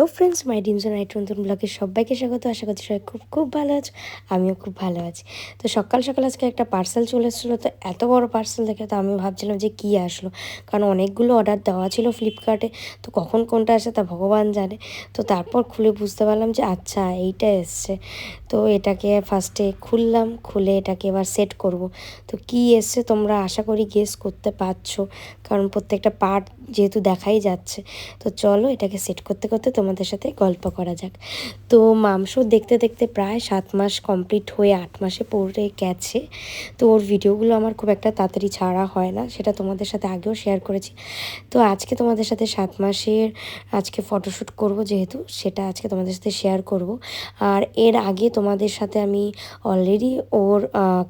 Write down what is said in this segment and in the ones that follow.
Hello friends, মাই ডিমস night নতুন ব্লগে সবাইকে স্বাগত। আশা করছি সবাই খুব খুব ভালো আছে, আমিও খুব ভালো আছি। তো সকাল সকাল আজকে একটা পার্সেল চলে এসেছিলো। তো এত বড় পার্সেল দেখে তো আমি ভাবছিলাম যে কী আসলো, কারণ অনেকগুলো অর্ডার দেওয়া ছিল ফ্লিপকার্টে। তো কখন কোনটা আসে তা ভগবান জানে। তো তারপর খুলে বুঝতে পারলাম যে আচ্ছা এইটা এসছে। তো এটাকে ফার্স্টে খুললাম, খুলে এটাকে এবার সেট করব। তো কী এসছে তোমরা আশা করি গেস করতে পারছো, কারণ প্রত্যেকটা পার্ট যেহেতু দেখাই যাচ্ছে। তো চলো এটাকে সেট করতে করতে তোমাদের সাথে গল্প করা যাক। তো মাংস দেখতে দেখতে প্রায় 7 মাস কমপ্লিট হয়ে 8 মাসে পড়ে গেছে। তো ওর ভিডিওগুলো আমার খুব একটা তাড়াতাড়ি ছাড়া হয় না, সেটা তোমাদের সাথে আগেও শেয়ার করেছি। তো আজকে তোমাদের সাথে 7 মাসের আজকে ফটোশ্যুট করব, যেহেতু সেটা আজকে তোমাদের সাথে শেয়ার করব। আর এর আগে তোমাদের সাথে আমি অলরেডি ওর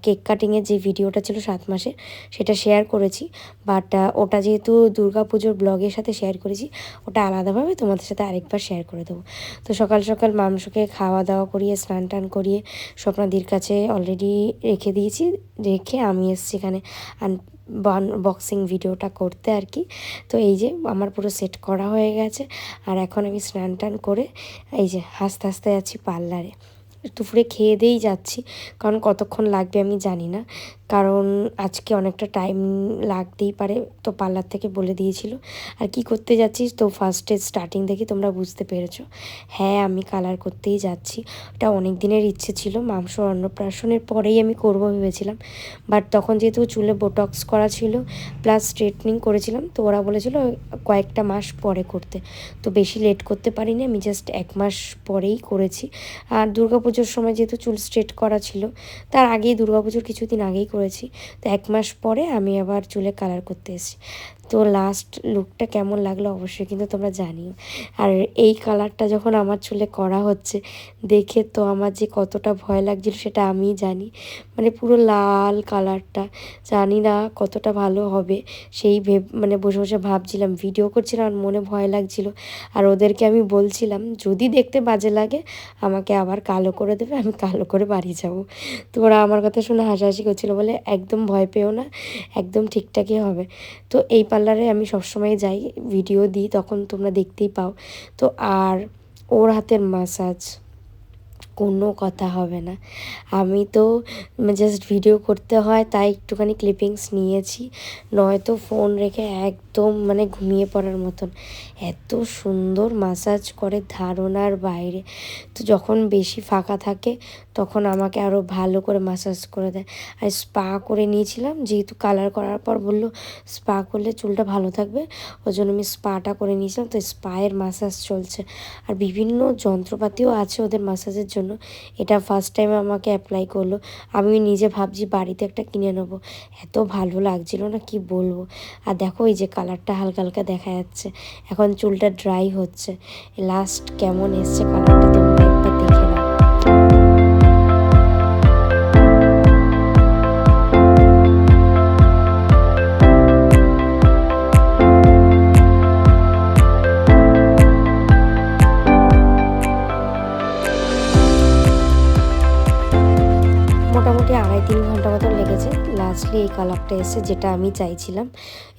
কেক কাটিংয়ের যে ভিডিওটা ছিল 7 মাসে সেটা শেয়ার করেছি। বাট ওটা যেহেতু দুর্গাপুজোর ব্লগের সাথে শেয়ার করেছি, ওটা আলাদাভাবে তোমাদের সাথে আরেকবার শেয়ার করে দেবো। তো সকাল সকাল মাংসকে খাওয়া দাওয়া করিয়ে স্নান টান করিয়ে স্বপ্নাদির কাছে অলরেডি রেখে দিয়েছি। রেখে আমি এসেছি এখানে বক্সিং ভিডিওটা করতে আর কি। তো এই যে আমার পুরো সেট করা হয়ে গেছে। আর এখন আমি স্নান টান করে এই যে হাসতে হাসতে যাচ্ছি পার্লারে। দুপুরে খেয়ে দিয়েই যাচ্ছি, কারণ কতক্ষণ লাগবে আমি জানি না, কারণ আজকে অনেকটা টাইম লাগতেই পারে। তো পার্লার থেকে বলে দিয়েছিল। আর কি করতে যাচ্ছিস, তো ফার্স্টে স্টার্টিং থেকে তোমরা বুঝতে পেরেছো। হ্যাঁ, আমি কালার করতেই যাচ্ছি। এটা অনেক দিনের ইচ্ছে ছিল, মাংস অন্নপ্রাশনের পরেই আমি করবো ভেবেছিলাম। বাট তখন যেহেতু চুলে বোটক্স করা ছিল প্লাস স্ট্রেটনিং করেছিলাম, তো ওরা বলেছিল কয়েকটা মাস পরে করতে। তো বেশি লেট করতে পারিনি, আমি জাস্ট 1 মাস পরেই করেছি। আর দুর্গাপুজোর সময় যেহেতু চুল স্ট্রেট করা ছিল, তার আগেই দুর্গাপুজোর কিছুদিন আগেই করেছি। তো 1 মাস পরে আমি আবার চুলে কালার করতে এসেছি। তো লাস্ট লুকটা কেমন লাগলো অবশ্যই কিন্তু তোমরা জানিও। আর এই কালারটা যখন আমার চুলে করা হচ্ছে দেখে তো আমার যে কতটা ভয় লাগছিল সেটা আমিই জানি। মানে পুরো লাল কালারটা, জানি না কতটা ভালো হবে সেই মানে বসে বসে ভাবছিলাম, ভিডিও করছিলাম আর মনে ভয় লাগছিল। আর ওদেরকে আমি বলছিলাম যদি দেখতে বাজে লাগে আমাকে আবার কালো করে দেবে, আমি কালো করে বাড়ি যাব। তো ওরা আমার কথা শুনে হাসাহাসি করছিলো, বলে একদম ভয় পেও না, একদম ঠিকঠাকই হবে। তো এই পার্লারে আমি সবসময় যাই, ভিডিও দিই, তখন তোমরা দেখতেই পাও। তো আর ওর হাতের মাসাজ কোনো কথা হবে না। আমি তো জাস্ট ভিডিও করতে হয় তাই একটুখানি ক্লিপিংস নিয়েছি, নয়তো ফোন রেখে একদম মানে ঘুমিয়ে পড়ার মতন। এত সুন্দর মাসাজ করে ধারণার বাইরে। তো যখন বেশি ফাঁকা থাকে তখন আমাকে আরও ভালো করে মাসাজ করে দেয়। আর স্পা করে নিয়েছিলাম, যেহেতু কালার করার পর বললো স্পা করলে চুলটা ভালো থাকবে, ওই জন্য আমি স্পাটা করে নিয়েছিলাম। তো স্পায়ের মাসাজ চলছে, আর বিভিন্ন যন্ত্রপাতিও আছে ওদের মাসাজের জন্য। এটা ফার্স্ট টাইম আমাকে অ্যাপ্লাই করলো, আমি নিজে ভাবছি বাড়িতে একটা কিনে নেবো। এত ভালো লাগছিল না কি বলবো। আর দেখো এই যে কালারটা হালকা হালকা দেখা যাচ্ছে, এখন চুলটা ড্রাই হচ্ছে। লাস্ট কেমন এসছে কালারটা তোমরা একবার দেখে নাও। মোটামুটি 2.5-3 ঘন্টা মতো লেগেছে। লাস্টলি এই কালারটা এসে যেটা আমি চাইছিলাম।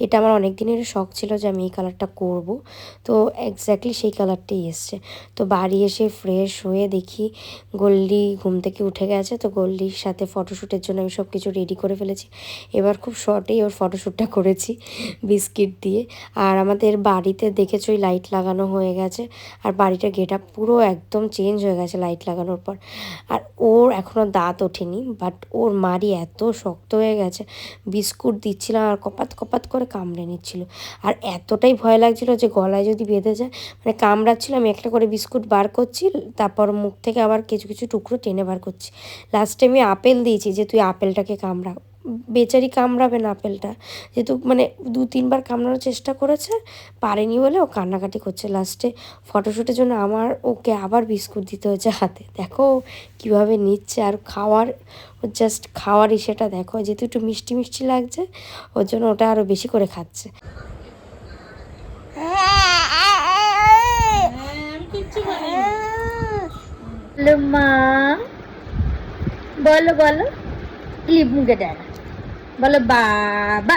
এটা আমার অনেক দিনের শখ ছিল যে আমি এই কালারটা করব। তো এক্স্যাক্টলি সেই কালারটাই এসছে। তো বাড়ি এসে ফ্রেশ হয়ে দেখি গোল্ডি ঘুম থেকে উঠে গেছে। তো গোল্ডির সাথে ফটোশ্যুটের জন্য আমি সব কিছু রেডি করে ফেলেছি। এবার খুব শর্টেই ওর ফটোশ্যুটটা করেছি বিস্কিট দিয়ে। আর আমাদের বাড়িতে দেখেছই লাইট লাগানো হয়ে গেছে, আর বাড়িটার গেটআপ পুরো একদম চেঞ্জ হয়ে গেছে লাইট লাগানোর পর। আর ওর এখনও দাঁত ওঠেনি, বাট ওর মাড়ি এত শক্ত হয়ে গেছে, বিস্কুট দিচ্ছিলাম আর কপাত কপাত করে কামড়ে নিচ্ছিল। আর এতটাই ভয় লাগছিল যে গলায় যদি বেঁধে যায়, মানে কামড়াচ্ছিল, আমি একটা করে বিস্কুট বার করছি, তারপর মুখ থেকে আবার কিছু কিছু টুকরো টেনে বার করছি। লাস্টে আমি আপেল দিয়েছি যে তুই আপেলটাকে কামড়া। বেচারি কামড়াবে না আপেলটা, যেহেতু মানে 2-3 বার কামড়ানোর চেষ্টা করেছে, পারেনি বলে ও কান্নাকাটি করছে। লাস্টে ফটোশ্যুটের জন্য আমার ওকে আবার বিস্কুট দিতে হয়েছে হাতে। দেখো কীভাবে নিচ্ছে, আর খাওয়ার জাস্ট খাওয়ার ইসেটা দেখো, যেহেতু একটু মিষ্টি মিষ্টি লাগছে ওর জন্য ওটা আরও বেশি করে খাচ্ছে। মা বলো বলো, লিপ মুখে দেয় না, বলো বাবা।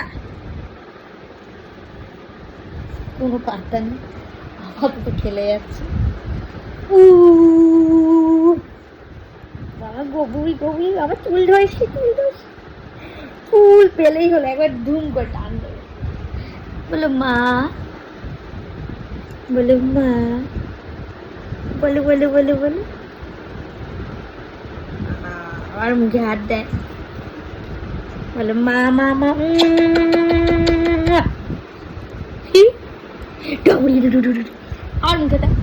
কোনো পাত্তা নেই, আপাতত খেলে যাচ্ছে। উ বাবা গবুই গবুই আবার চুল ধরেছি ফুল পেলেই হলো একবার ধুম করে টান দেবে। বলো মা, বলো মা, বলো বলো বলো বলো। আর মুখে হাত দেয়, বলো মা মা মা। আর মুখে দেয়,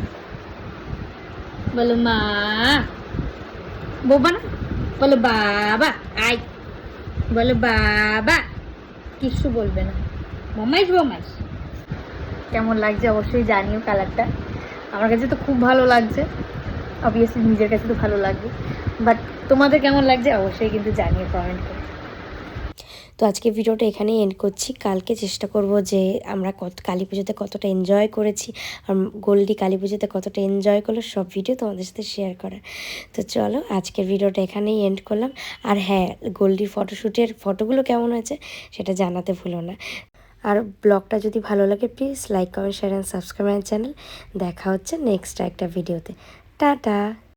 বলো মা, বোবা না, বলো বাবা। আই বলো বাবা, কিছু বলবে না, মামাইস মামাইস। কেমন লাগছে অবশ্যই জানিও কালারটা। আমার কাছে তো খুব ভালো লাগছে, অবভিয়াসলি নিজের কাছে তো ভালো লাগবে, বাট তোমাদের কেমন লাগছে অবশ্যই কিন্তু জানিও কমেন্ট করে। তো আজকে ভিডিওটা এখানেই এন্ড করছি। কালকে চেষ্টা করব যে আমরা কালী পুজোতে কতটা এনজয় করেছি, আর গোল্ডি কালী পুজোতে কতটা এনজয় করলো সব ভিডিও তোমাদের সাথে শেয়ার করার। তো চলো আজকের ভিডিওটা এখানেই এন্ড করলাম। আর হ্যাঁ, গোল্ডির ফটোশ্যুটের ফটোগুলো কেমন হয়েছে সেটা জানাতে ভুলো না। আর ব্লগটা যদি ভালো লাগে please like comment share and subscribe my channel. দেখা হচ্ছে নেক্সট একটা ভিডিওতে। টাটা।